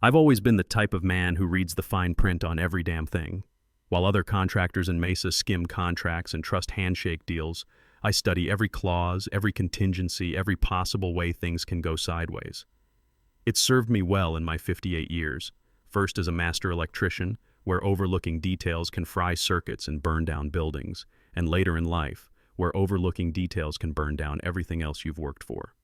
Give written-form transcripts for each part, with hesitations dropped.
I've always been the type of man who reads the fine print on every damn thing. While other contractors in Mesa skim contracts and trust handshake deals, I study every clause, every contingency, every possible way things can go sideways. It's served me well in my 58 years, first as a master electrician, where overlooking details can fry circuits and burn down buildings, and later in life, where overlooking details can burn down everything else you've worked for.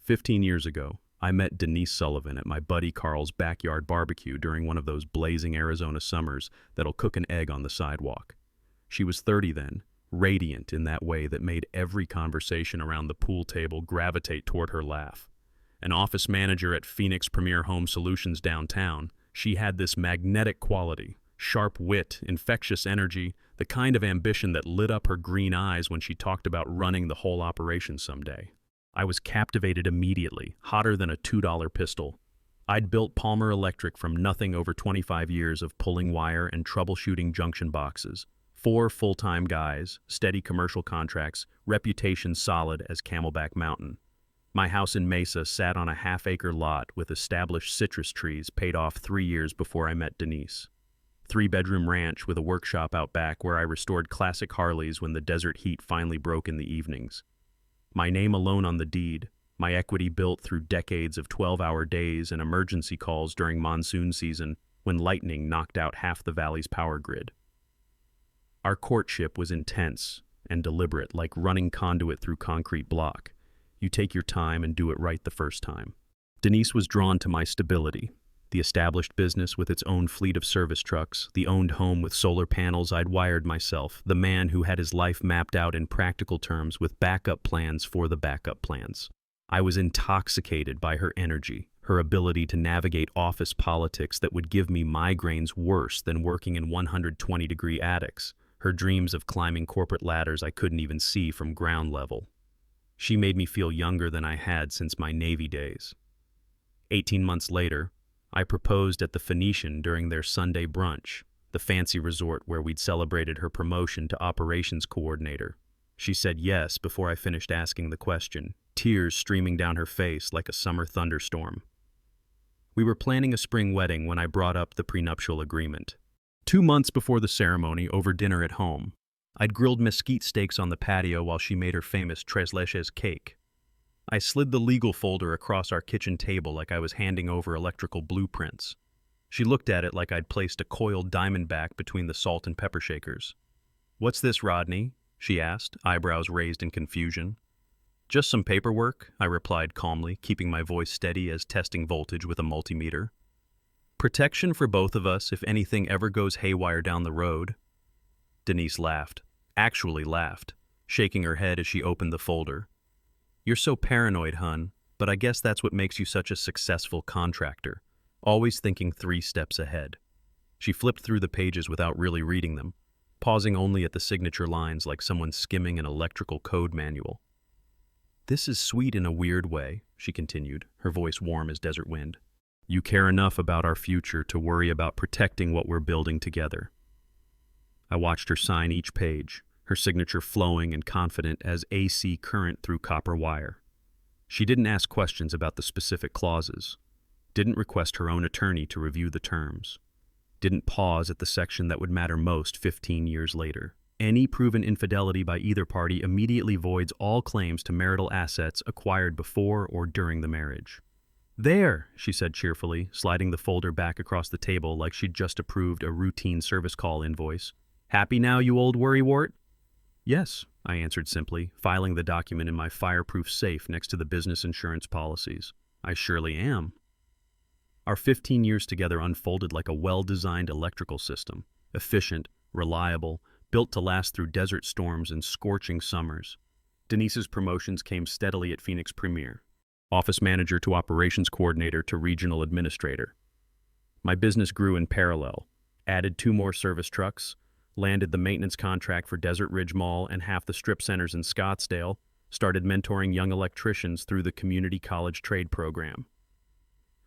15 years ago, I met Denise Sullivan at my buddy Carl's backyard barbecue during one of those blazing Arizona summers that'll cook an egg on the sidewalk. She was 30 then, radiant in that way that made every conversation around the pool table gravitate toward her laugh. An office manager at Phoenix Premier Home Solutions downtown, she had this magnetic quality, sharp wit, infectious energy, the kind of ambition that lit up her green eyes when she talked about running the whole operation someday. I was captivated immediately, hotter than a $2 pistol. I'd built Palmer Electric from nothing over 25 years of pulling wire and troubleshooting junction boxes. 4 full-time guys, steady commercial contracts, reputation solid as Camelback Mountain. My house in Mesa sat on a half-acre lot with established citrus trees paid off 3 years before I met Denise. 3-bedroom ranch with a workshop out back where I restored classic Harleys when the desert heat finally broke in the evenings. My name alone on the deed, my equity built through decades of 12-hour days and emergency calls during monsoon season when lightning knocked out half the valley's power grid. Our courtship was intense and deliberate, like running conduit through concrete block. You take your time and do it right the first time. Denise was drawn to my stability, the established business with its own fleet of service trucks, the owned home with solar panels I'd wired myself, the man who had his life mapped out in practical terms with backup plans for the backup plans. I was intoxicated by her energy, her ability to navigate office politics that would give me migraines worse than working in 120-degree attics, her dreams of climbing corporate ladders I couldn't even see from ground level. She made me feel younger than I had since my Navy days. 18 months later, I proposed at the Phoenician during their Sunday brunch, the fancy resort where we'd celebrated her promotion to operations coordinator. She said yes before I finished asking the question, tears streaming down her face like a summer thunderstorm. We were planning a spring wedding when I brought up the prenuptial agreement. 2 months before the ceremony, over dinner at home, I'd grilled mesquite steaks on the patio while she made her famous tres leches cake. I slid the legal folder across our kitchen table like I was handing over electrical blueprints. She looked at it like I'd placed a coiled diamondback between the salt and pepper shakers. "What's this, Rodney?" she asked, eyebrows raised in confusion. "Just some paperwork," I replied calmly, keeping my voice steady as testing voltage with a multimeter. "Protection for both of us if anything ever goes haywire down the road." Denise laughed, actually laughed, shaking her head as she opened the folder. "You're so paranoid, hun, but I guess that's what makes you such a successful contractor, always thinking 3 steps ahead." She flipped through the pages without really reading them, pausing only at the signature lines like someone skimming an electrical code manual. "This is sweet in a weird way," she continued, her voice warm as desert wind. "You care enough about our future to worry about protecting what we're building together." I watched her sign each page, her signature flowing and confident as AC current through copper wire. She didn't ask questions about the specific clauses, didn't request her own attorney to review the terms, didn't pause at the section that would matter most 15 years later. Any proven infidelity by either party immediately voids all claims to marital assets acquired before or during the marriage. "There," she said cheerfully, sliding the folder back across the table like she'd just approved a routine service call invoice. "Happy now, you old worrywart?" "Yes," I answered simply, filing the document in my fireproof safe next to the business insurance policies. "I surely am." Our 15 years together unfolded like a well-designed electrical system, efficient, reliable, built to last through desert storms and scorching summers. Denise's promotions came steadily at Phoenix Premier, office manager to operations coordinator to regional administrator. My business grew in parallel, added 2 more service trucks, landed the maintenance contract for Desert Ridge Mall and half the strip centers in Scottsdale, started mentoring young electricians through the community college trade program.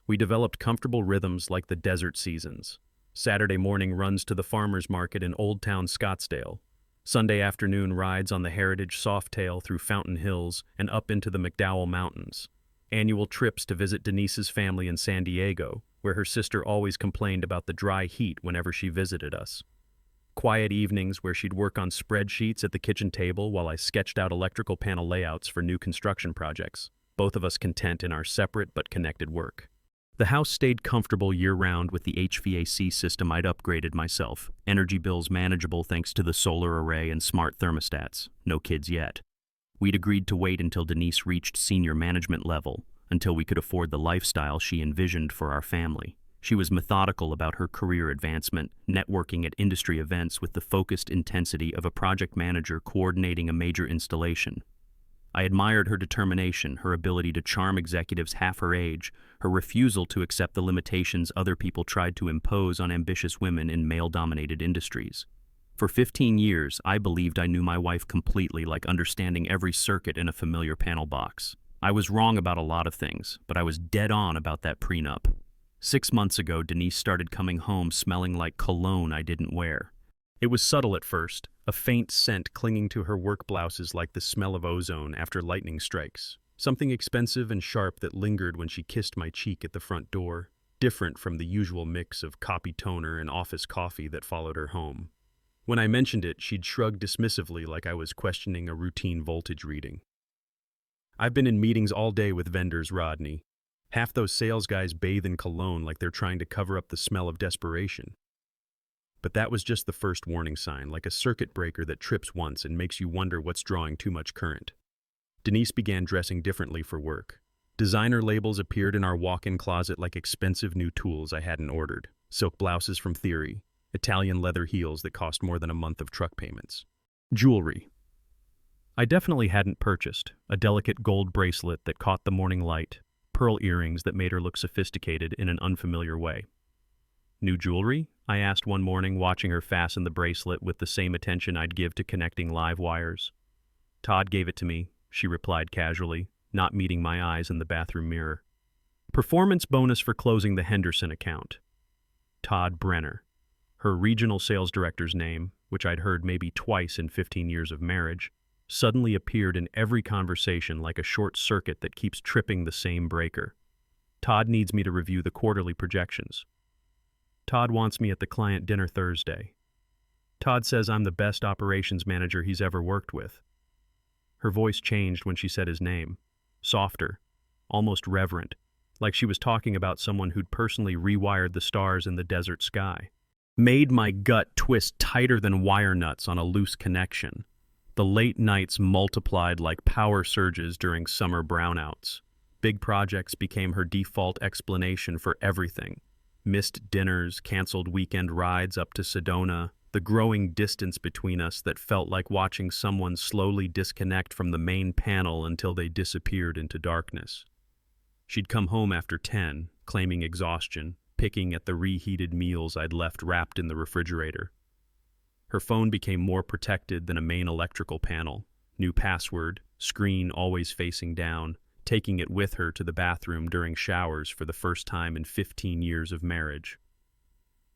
We developed comfortable rhythms like the desert seasons. Saturday morning runs to the farmers market in Old Town Scottsdale. Sunday afternoon rides on the Heritage Softail through Fountain Hills and up into the McDowell Mountains. Annual trips to visit Denise's family in San Diego, where her sister always complained about the dry heat whenever she visited us. Quiet evenings where she'd work on spreadsheets at the kitchen table while I sketched out electrical panel layouts for new construction projects, both of us content in our separate but connected work. The house stayed comfortable year-round with the HVAC system I'd upgraded myself, energy bills manageable thanks to the solar array and smart thermostats. No kids yet. We'd agreed to wait until Denise reached senior management level, until we could afford the lifestyle she envisioned for our family. She was methodical about her career advancement, networking at industry events with the focused intensity of a project manager coordinating a major installation. I admired her determination, her ability to charm executives half her age, her refusal to accept the limitations other people tried to impose on ambitious women in male-dominated industries. For 15 years, I believed I knew my wife completely, like understanding every circuit in a familiar panel box. I was wrong about a lot of things, but I was dead on about that prenup. 6 months ago, Denise started coming home smelling like cologne I didn't wear. It was subtle at first, a faint scent clinging to her work blouses like the smell of ozone after lightning strikes. Something expensive and sharp that lingered when she kissed my cheek at the front door, different from the usual mix of copy toner and office coffee that followed her home. When I mentioned it, she'd shrug dismissively like I was questioning a routine voltage reading. I've been in meetings all day with vendors, Rodney. Half those sales guys bathe in cologne like they're trying to cover up the smell of desperation. But that was just the first warning sign, like a circuit breaker that trips once and makes you wonder what's drawing too much current. Denise began dressing differently for work. Designer labels appeared in our walk-in closet like expensive new tools I hadn't ordered. Silk blouses from Theory, Italian leather heels that cost more than a month of truck payments. Jewelry. I definitely hadn't purchased a delicate gold bracelet that caught the morning light, pearl earrings that made her look sophisticated in an unfamiliar way. New jewelry? I asked one morning, watching her fasten the bracelet with the same attention I'd give to connecting live wires. Todd gave it to me, she replied casually, not meeting my eyes in the bathroom mirror. Performance bonus for closing the Henderson account. Todd Brenner. Her regional sales director's name, which I'd heard maybe twice in 15 years of marriage, suddenly appeared in every conversation like a short circuit that keeps tripping the same breaker. Todd needs me to review the quarterly projections. Todd wants me at the client dinner Thursday. Todd says I'm the best operations manager he's ever worked with. Her voice changed when she said his name. Softer, almost reverent, like she was talking about someone who'd personally rewired the stars in the desert sky. Made my gut twist tighter than wire nuts on a loose connection. The late nights multiplied like power surges during summer brownouts. Big projects became her default explanation for everything. Missed dinners, canceled weekend rides up to Sedona, the growing distance between us that felt like watching someone slowly disconnect from the main panel until they disappeared into darkness. She'd come home after 10, claiming exhaustion, picking at the reheated meals I'd left wrapped in the refrigerator. Her phone became more protected than a main electrical panel. New password, screen always facing down, taking it with her to the bathroom during showers for the first time in 15 years of marriage.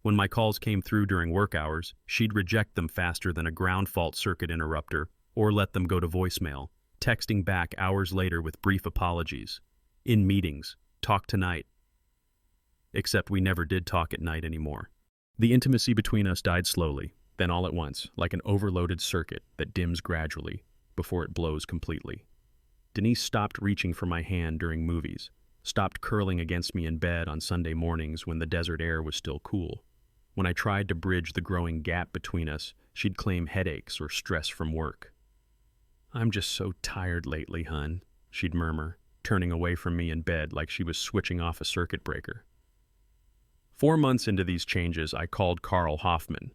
When my calls came through during work hours, she'd reject them faster than a ground fault circuit interrupter, or let them go to voicemail, texting back hours later with brief apologies. In meetings, talk tonight. Except we never did talk at night anymore. The intimacy between us died slowly. Then all at once, like an overloaded circuit that dims gradually before it blows completely. Denise stopped reaching for my hand during movies, stopped curling against me in bed on Sunday mornings when the desert air was still cool. When I tried to bridge the growing gap between us, she'd claim headaches or stress from work. "I'm just so tired lately, hun," she'd murmur, turning away from me in bed like she was switching off a circuit breaker. 4 months into these changes, I called Carl Hoffman.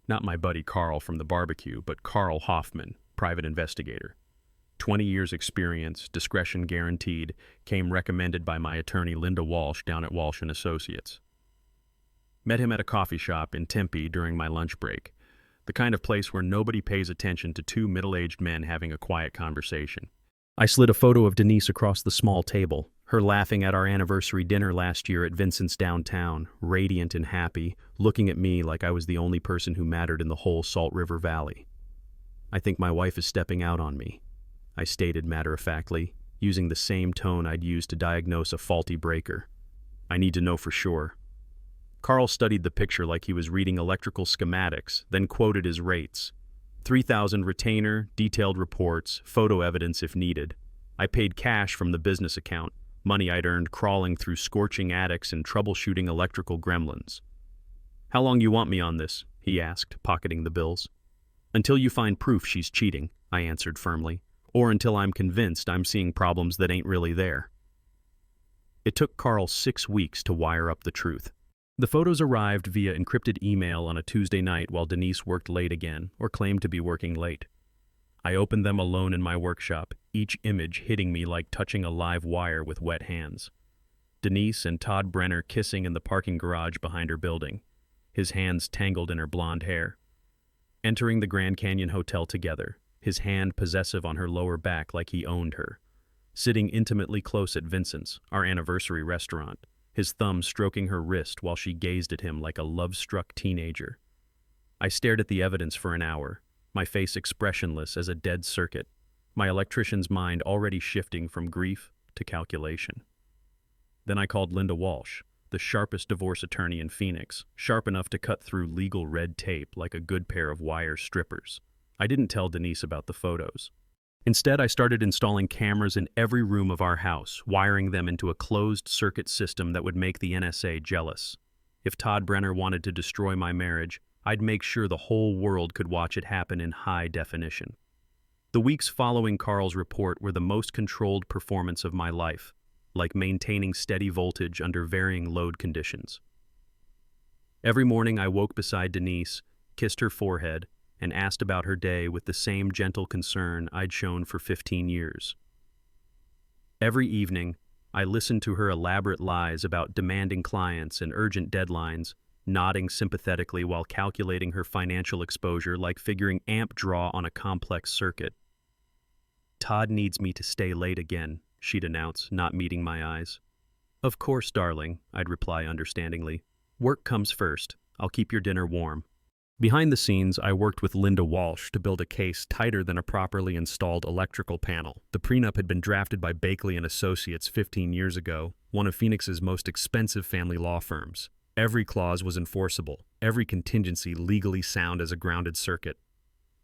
Not my buddy Carl from the barbecue, but Carl Hoffman, private investigator. 20 years experience, discretion guaranteed, came recommended by my attorney Linda Walsh down at Walsh & Associates. Met him at a coffee shop in Tempe during my lunch break, the kind of place where nobody pays attention to two middle-aged men having a quiet conversation. I slid a photo of Denise across the small table, her laughing at our anniversary dinner last year at Vincent's downtown, radiant and happy, looking at me like I was the only person who mattered in the whole Salt River Valley. "I think my wife is stepping out on me," I stated matter-of-factly, using the same tone I'd used to diagnose a faulty breaker. "I need to know for sure." Carl studied the picture like he was reading electrical schematics, then quoted his rates. 3,000 retainer, detailed reports, photo evidence if needed. I paid cash from the business account, money I'd earned crawling through scorching attics and troubleshooting electrical gremlins. "How long you want me on this?" he asked, pocketing the bills. "Until you find proof she's cheating," I answered firmly, "or until I'm convinced I'm seeing problems that ain't really there." It took Carl 6 weeks to wire up the truth. The photos arrived via encrypted email on a Tuesday night while Denise worked late again, or claimed to be working late. I opened them alone in my workshop, each image hitting me like touching a live wire with wet hands. Denise and Todd Brenner kissing in the parking garage behind her building, his hands tangled in her blonde hair. Entering the Grand Canyon Hotel together, his hand possessive on her lower back like he owned her. Sitting intimately close at Vincent's, our anniversary restaurant, his thumb stroking her wrist while she gazed at him like a love-struck teenager. I stared at the evidence for an hour, my face expressionless as a dead circuit, my electrician's mind already shifting from grief to calculation. Then I called Linda Walsh, the sharpest divorce attorney in Phoenix, sharp enough to cut through legal red tape like a good pair of wire strippers. I didn't tell Denise about the photos. Instead, I started installing cameras in every room of our house, wiring them into a closed-circuit system that would make the NSA jealous. If Todd Brenner wanted to destroy my marriage, I'd make sure the whole world could watch it happen in high definition. The weeks following Carl's report were the most controlled performance of my life, like maintaining steady voltage under varying load conditions. Every morning I woke beside Denise, kissed her forehead, and asked about her day with the same gentle concern I'd shown for 15 years. Every evening, I listened to her elaborate lies about demanding clients and urgent deadlines, nodding sympathetically while calculating her financial exposure like figuring amp draw on a complex circuit. "Todd needs me to stay late again," she'd announce, not meeting my eyes. "Of course, darling," I'd reply understandingly. "Work comes first. I'll keep your dinner warm." Behind the scenes, I worked with Linda Walsh to build a case tighter than a properly installed electrical panel. The prenup had been drafted by Bakley and Associates 15 years ago, one of Phoenix's most expensive family law firms. Every clause was enforceable, every contingency legally sound as a grounded circuit.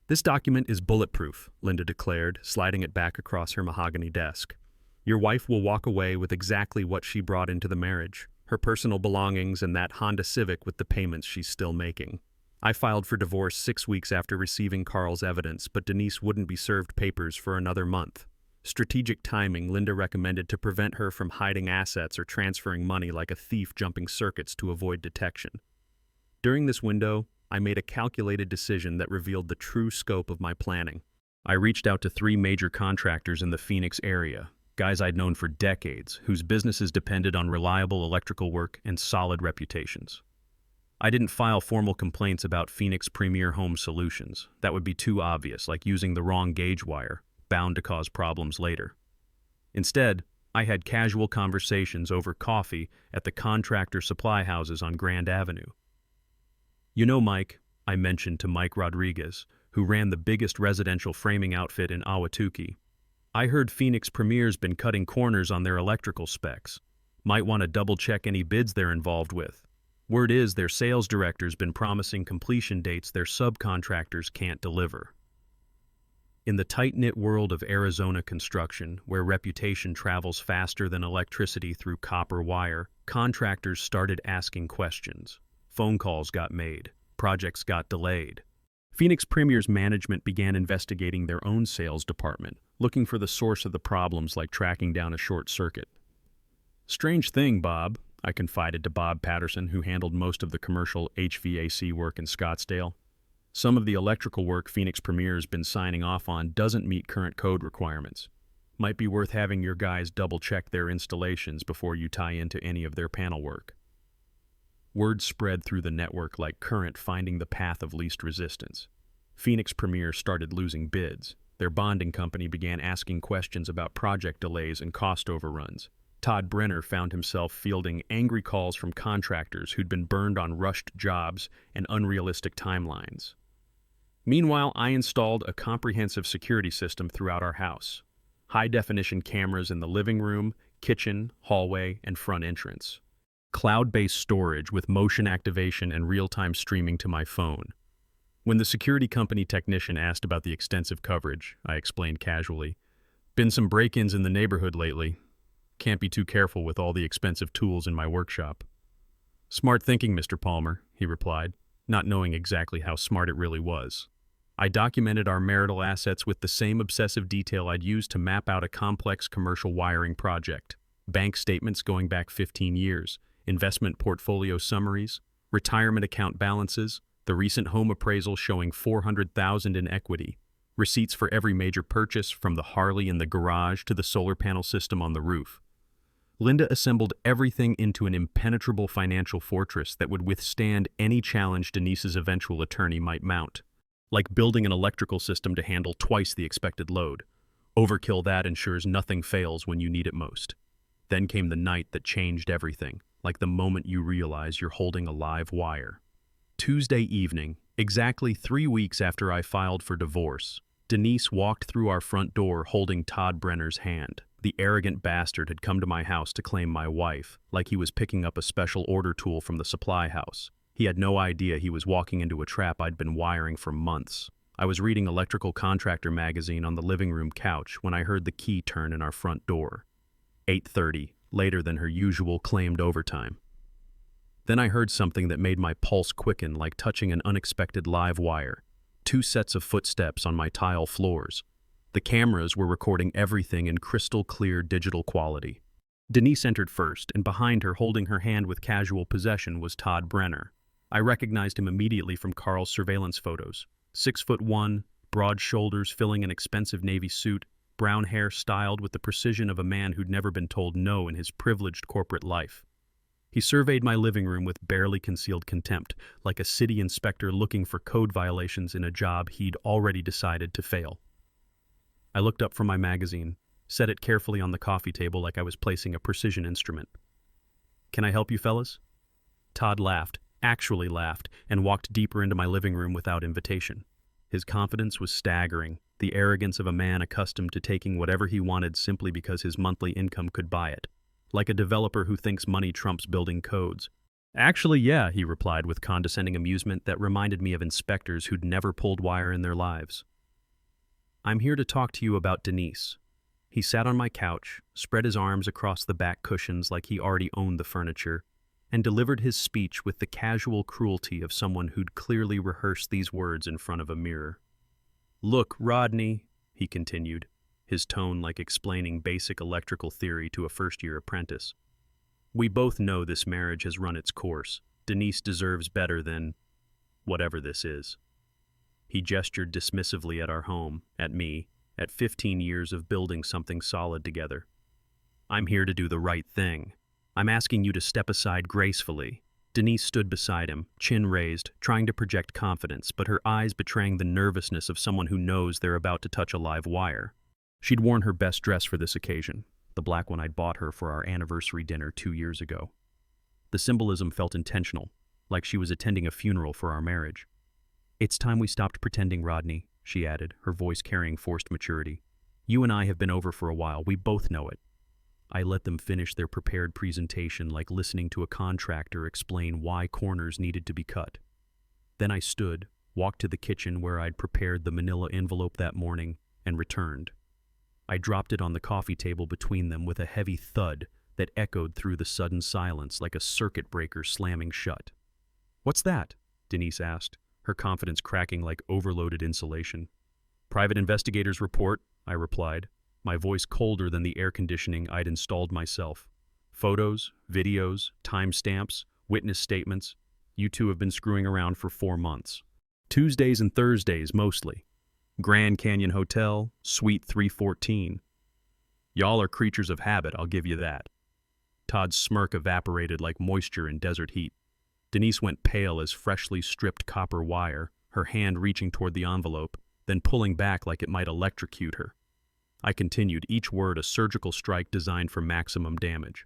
"This document is bulletproof," Linda declared, sliding it back across her mahogany desk. "Your wife will walk away with exactly what she brought into the marriage, her personal belongings and that Honda Civic with the payments she's still making." I filed for divorce 6 weeks after receiving Carl's evidence, but Denise wouldn't be served papers for another month. Strategic timing, Linda recommended to prevent her from hiding assets or transferring money like a thief jumping circuits to avoid detection. During this window, I made a calculated decision that revealed the true scope of my planning. I reached out to 3 major contractors in the Phoenix area, guys I'd known for decades, whose businesses depended on reliable electrical work and solid reputations. I didn't file formal complaints about Phoenix Premier Home Solutions. That would be too obvious, like using the wrong gauge wire, bound to cause problems later. Instead, I had casual conversations over coffee at the contractor supply houses on Grand Avenue. "You know, Mike," I mentioned to Mike Rodriguez, who ran the biggest residential framing outfit in Ahwatukee. "I heard Phoenix Premier's been cutting corners on their electrical specs. Might want to double-check any bids they're involved with. Word is their sales director's been promising completion dates their subcontractors can't deliver." In the tight-knit world of Arizona construction, where reputation travels faster than electricity through copper wire, contractors started asking questions. Phone calls got made. Projects got delayed. Phoenix Premier's management began investigating their own sales department, looking for the source of the problems like tracking down a short circuit. "Strange thing, Bob," I confided to Bob Patterson, who handled most of the commercial HVAC work in Scottsdale. "Some of the electrical work Phoenix Premier's been signing off on doesn't meet current code requirements. Might be worth having your guys double-check their installations before you tie into any of their panel work." Word spread through the network like current finding the path of least resistance. Phoenix Premier started losing bids. Their bonding company began asking questions about project delays and cost overruns. Todd Brenner found himself fielding angry calls from contractors who'd been burned on rushed jobs and unrealistic timelines. Meanwhile, I installed a comprehensive security system throughout our house. High-definition cameras in the living room, kitchen, hallway, and front entrance. cloud-based storage with motion activation and real-time streaming to my phone. When the security company technician asked about the extensive coverage, I explained casually, "Been some break-ins in the neighborhood lately. Can't be too careful with all the expensive tools in my workshop." "Smart thinking, Mr. Palmer," he replied, not knowing exactly how smart it really was. I documented our marital assets with the same obsessive detail I'd used to map out a complex commercial wiring project. Bank statements going back 15 years, investment portfolio summaries, retirement account balances, the recent home appraisal showing $400,000 in equity, receipts for every major purchase from the Harley in the garage to the solar panel system on the roof. Linda assembled everything into an impenetrable financial fortress that would withstand any challenge Denise's eventual attorney might mount. Like building an electrical system to handle twice the expected load. Overkill that ensures nothing fails when you need it most. Then came the night that changed everything, like the moment you realize you're holding a live wire. Tuesday evening, exactly 3 weeks after I filed for divorce, Denise walked through our front door holding Todd Brenner's hand. The arrogant bastard had come to my house to claim my wife, like he was picking up a special order tool from the supply house. He had no idea he was walking into a trap I'd been wiring for months. I was reading Electrical Contractor magazine on the living room couch when I heard the key turn in our front door. 8:30, later than her usual claimed overtime. Then I heard something that made my pulse quicken like touching an unexpected live wire. 2 sets of footsteps on my tile floors. The cameras were recording everything in crystal clear digital quality. Denise entered first, and behind her, holding her hand with casual possession, was Todd Brenner. I recognized him immediately from Carl's surveillance photos. 6'1", broad shoulders filling an expensive navy suit, brown hair styled with the precision of a man who'd never been told no in his privileged corporate life. He surveyed my living room with barely concealed contempt, like a city inspector looking for code violations in a job he'd already decided to fail. I looked up from my magazine, set it carefully on the coffee table like I was placing a precision instrument. "Can I help you, fellas?" Todd laughed, actually laughed, and walked deeper into my living room without invitation. His confidence was staggering, the arrogance of a man accustomed to taking whatever he wanted simply because his monthly income could buy it. Like a developer who thinks money trumps building codes. "Actually, yeah," he replied with condescending amusement that reminded me of inspectors who'd never pulled wire in their lives. "I'm here to talk to you about Denise." He sat on my couch, spread his arms across the back cushions like he already owned the furniture, and delivered his speech with the casual cruelty of someone who'd clearly rehearsed these words in front of a mirror. "Look, Rodney," he continued, his tone like explaining basic electrical theory to a first-year apprentice. "We both know this marriage has run its course. Denise deserves better than whatever this is." He gestured dismissively at our home, at me, at 15 years of building something solid together. "I'm here to do the right thing. I'm asking you to step aside gracefully." Denise stood beside him, chin raised, trying to project confidence, but her eyes betraying the nervousness of someone who knows they're about to touch a live wire. She'd worn her best dress for this occasion, the black one I'd bought her for our anniversary dinner 2 years ago. The symbolism felt intentional, like she was attending a funeral for our marriage. "It's time we stopped pretending, Rodney," she added, her voice carrying forced maturity. "You and I have been over for a while. We both know it." I let them finish their prepared presentation like listening to a contractor explain why corners needed to be cut. Then I stood, walked to the kitchen where I'd prepared the manila envelope that morning, and returned. I dropped it on the coffee table between them with a heavy thud that echoed through the sudden silence like a circuit breaker slamming shut. "What's that?" Denise asked, her confidence cracking like overloaded insulation. "Private investigator's report," I replied, my voice colder than the air conditioning I'd installed myself. "Photos, videos, timestamps, witness statements. You two have been screwing around for 4 months. Tuesdays and Thursdays, mostly. Grand Canyon Hotel, Suite 314. Y'all are creatures of habit, I'll give you that." Todd's smirk evaporated like moisture in desert heat. Denise went pale as freshly stripped copper wire, her hand reaching toward the envelope, then pulling back like it might electrocute her. I continued, each word a surgical strike designed for maximum damage.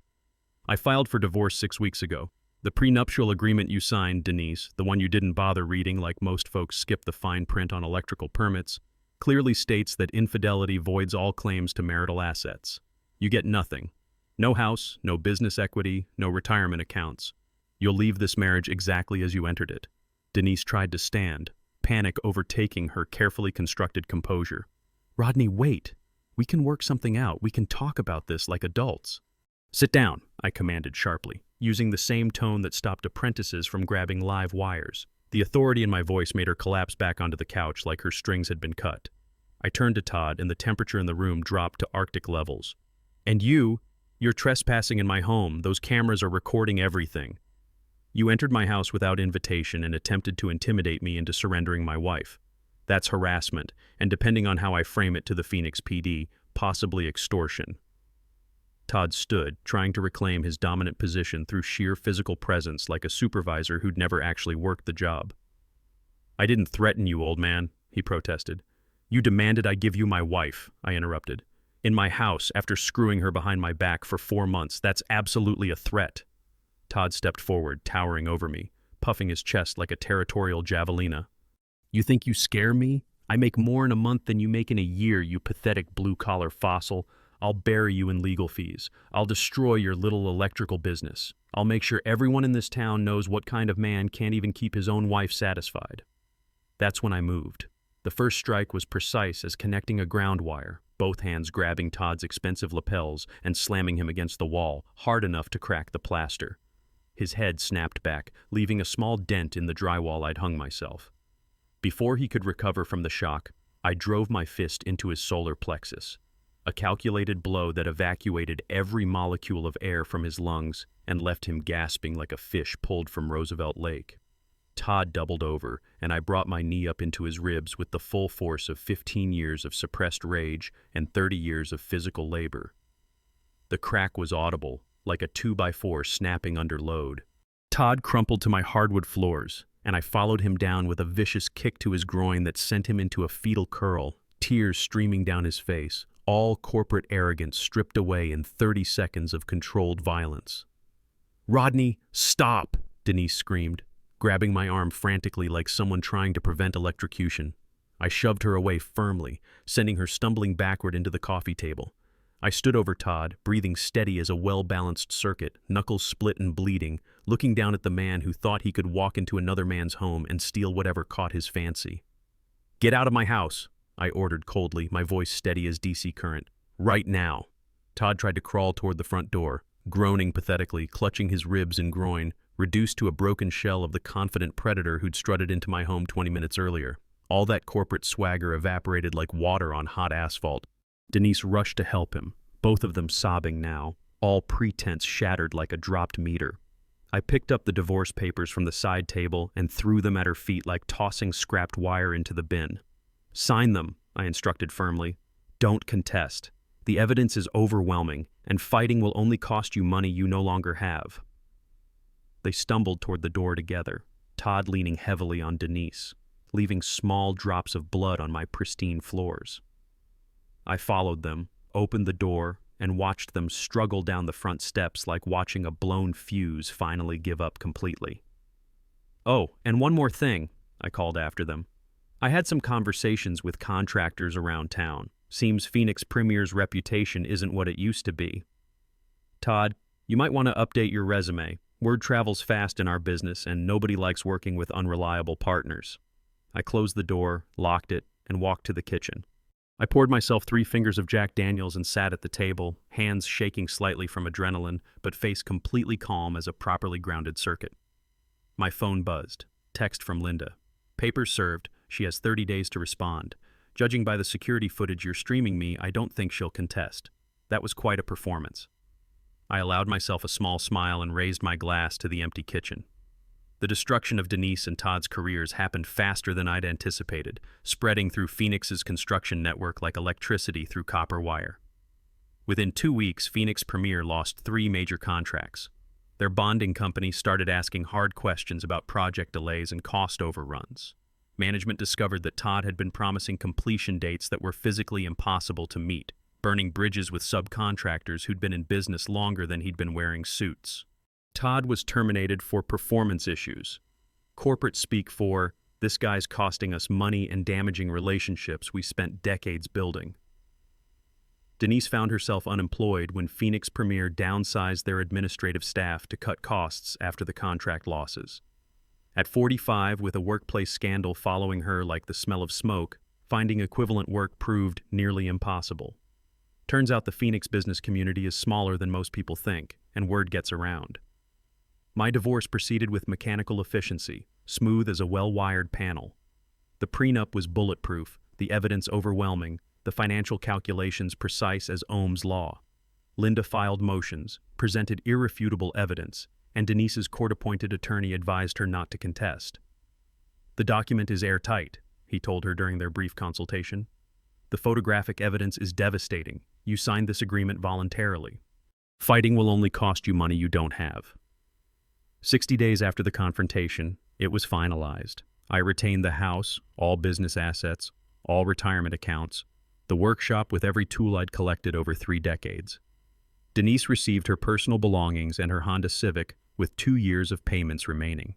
"I filed for divorce 6 weeks ago. The prenuptial agreement you signed, Denise, the one you didn't bother reading like most folks skip the fine print on electrical permits, clearly states that infidelity voids all claims to marital assets. You get nothing. No house, no business equity, no retirement accounts. You'll leave this marriage exactly as you entered it. Denise tried to stand, panic overtaking her carefully constructed composure. Rodney, wait. We can work something out. We can talk about this like adults. Sit down, I commanded sharply, using the same tone that stopped apprentices from grabbing live wires. The authority in my voice made her collapse back onto the couch like her strings had been cut. I turned to Todd, and the temperature in the room dropped to Arctic levels. And you're trespassing in my home. Those cameras are recording everything. You entered my house without invitation and attempted to intimidate me into surrendering my wife. That's harassment, and depending on how I frame it to the Phoenix PD, possibly extortion. Todd stood, trying to reclaim his dominant position through sheer physical presence like a supervisor who'd never actually worked the job. I didn't threaten you, old man, he protested. You demanded I give you my wife, I interrupted. In my house, after screwing her behind my back for 4 months, that's absolutely a threat. Todd stepped forward, towering over me, puffing his chest like a territorial javelina. You think you scare me? I make more in a month than you make in a year, you pathetic blue-collar fossil. I'll bury you in legal fees. I'll destroy your little electrical business. I'll make sure everyone in this town knows what kind of man can't even keep his own wife satisfied. That's when I moved. The first strike was precise as connecting a ground wire, both hands grabbing Todd's expensive lapels and slamming him against the wall, hard enough to crack the plaster. His head snapped back, leaving a small dent in the drywall I'd hung myself. Before he could recover from the shock, I drove my fist into his solar plexus. A calculated blow that evacuated every molecule of air from his lungs and left him gasping like a fish pulled from Roosevelt Lake. Todd doubled over, and I brought my knee up into his ribs with the full force of 15 years of suppressed rage and 30 years of physical labor. The crack was audible, like a 2x4 snapping under load. Todd crumpled to my hardwood floors, and I followed him down with a vicious kick to his groin that sent him into a fetal curl, tears streaming down his face. All corporate arrogance stripped away in 30 seconds of controlled violence. Rodney, stop, Denise screamed, grabbing my arm frantically like someone trying to prevent electrocution. I shoved her away firmly, sending her stumbling backward into the coffee table. I stood over Todd, breathing steady as a well-balanced circuit, knuckles split and bleeding, looking down at the man who thought he could walk into another man's home and steal whatever caught his fancy. Get out of my house, I ordered coldly, my voice steady as DC current. Right now. Todd tried to crawl toward the front door, groaning pathetically, clutching his ribs and groin, reduced to a broken shell of the confident predator who'd strutted into my home 20 minutes earlier. All that corporate swagger evaporated like water on hot asphalt. Denise rushed to help him, both of them sobbing now, all pretense shattered like a dropped meter. I picked up the divorce papers from the side table and threw them at her feet like tossing scrapped wire into the bin. Sign them, I instructed firmly. Don't contest. The evidence is overwhelming, and fighting will only cost you money you no longer have. They stumbled toward the door together, Todd leaning heavily on Denise, leaving small drops of blood on my pristine floors. I followed them, opened the door, and watched them struggle down the front steps like watching a blown fuse finally give up completely. Oh, and one more thing, I called after them. I had some conversations with contractors around town. Seems Phoenix Premier's reputation isn't what it used to be. Todd, you might want to update your resume. Word travels fast in our business, and nobody likes working with unreliable partners. I closed the door, locked it, and walked to the kitchen. I poured myself 3 fingers of Jack Daniels and sat at the table, hands shaking slightly from adrenaline, but face completely calm as a properly grounded circuit. My phone buzzed. Text from Linda. Papers served. She has 30 days to respond. Judging by the security footage you're streaming me, I don't think she'll contest. That was quite a performance. I allowed myself a small smile and raised my glass to the empty kitchen. The destruction of Denise and Todd's careers happened faster than I'd anticipated, spreading through Phoenix's construction network like electricity through copper wire. Within 2 weeks, Phoenix Premier lost 3 major contracts. Their bonding company started asking hard questions about project delays and cost overruns. Management discovered that Todd had been promising completion dates that were physically impossible to meet, burning bridges with subcontractors who'd been in business longer than he'd been wearing suits. Todd was terminated for performance issues. Corporate speak for, this guy's costing us money and damaging relationships we spent decades building. Denise found herself unemployed when Phoenix Premier downsized their administrative staff to cut costs after the contract losses. At 45, with a workplace scandal following her like the smell of smoke, finding equivalent work proved nearly impossible. Turns out the Phoenix business community is smaller than most people think, and word gets around. My divorce proceeded with mechanical efficiency, smooth as a well-wired panel. The prenup was bulletproof, the evidence overwhelming, the financial calculations precise as Ohm's law. Linda filed motions, presented irrefutable evidence, and Denise's court-appointed attorney advised her not to contest. "The document is airtight," he told her during their brief consultation. "The photographic evidence is devastating. You signed this agreement voluntarily. Fighting will only cost you money you don't have." 60 days after the confrontation, it was finalized. I retained the house, all business assets, all retirement accounts, the workshop with every tool I'd collected over 3 decades. Denise received her personal belongings and her Honda Civic with 2 years of payments remaining.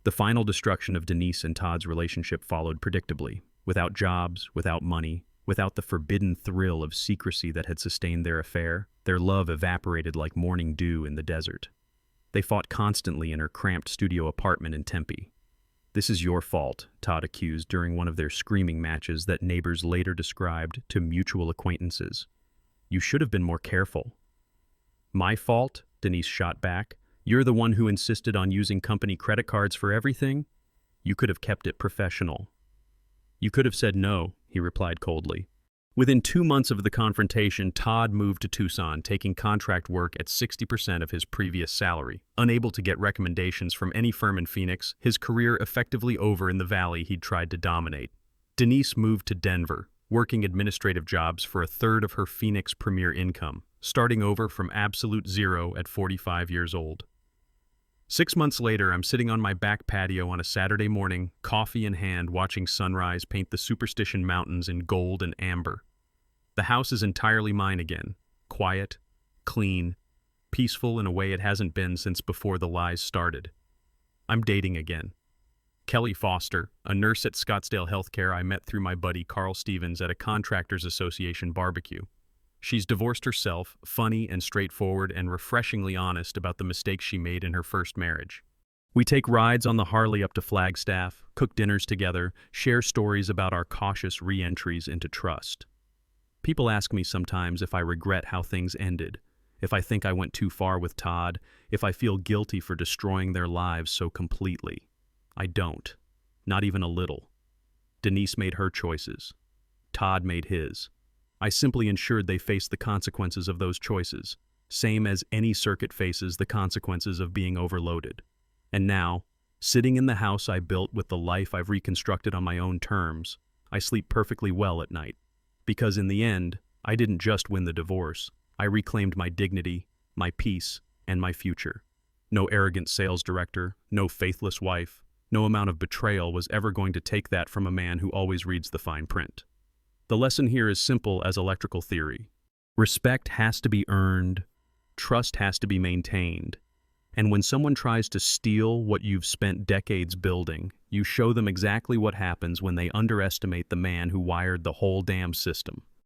The final destruction of Denise and Todd's relationship followed predictably, without jobs, without money, without the forbidden thrill of secrecy that had sustained their affair. Their love evaporated like morning dew in the desert. They fought constantly in her cramped studio apartment in Tempe. "This is your fault," Todd accused during one of their screaming matches that neighbors later described to mutual acquaintances. "You should have been more careful." "My fault?" Denise shot back. "You're the one who insisted on using company credit cards for everything? You could have kept it professional." "You could have said no," he replied coldly. Within 2 months of the confrontation, Todd moved to Tucson, taking contract work at 60% of his previous salary. Unable to get recommendations from any firm in Phoenix, his career effectively over in the valley he'd tried to dominate. Denise moved to Denver, working administrative jobs for 1/3 of her Phoenix Premier income, starting over from absolute zero at 45 years old. 6 months later, I'm sitting on my back patio on a Saturday morning, coffee in hand, watching sunrise paint the Superstition Mountains in gold and amber. The house is entirely mine again, quiet, clean, peaceful in a way it hasn't been since before the lies started. I'm dating again. Kelly Foster, a nurse at Scottsdale Healthcare I met through my buddy Carl Stevens at a Contractors Association barbecue. She's divorced herself, funny and straightforward and refreshingly honest about the mistakes she made in her first marriage. We take rides on the Harley up to Flagstaff, cook dinners together, share stories about our cautious re-entries into trust. People ask me sometimes if I regret how things ended, if I think I went too far with Todd, if I feel guilty for destroying their lives so completely. I don't. Not even a little. Denise made her choices. Todd made his. I simply ensured they faced the consequences of those choices, same as any circuit faces the consequences of being overloaded. And now, sitting in the house I built with the life I've reconstructed on my own terms, I sleep perfectly well at night. Because in the end, I didn't just win the divorce. I reclaimed my dignity, my peace, and my future. No arrogant sales director, no faithless wife, no amount of betrayal was ever going to take that from a man who always reads the fine print. The lesson here is simple as electrical theory. Respect has to be earned, trust has to be maintained, and when someone tries to steal what you've spent decades building, you show them exactly what happens when they underestimate the man who wired the whole damn system.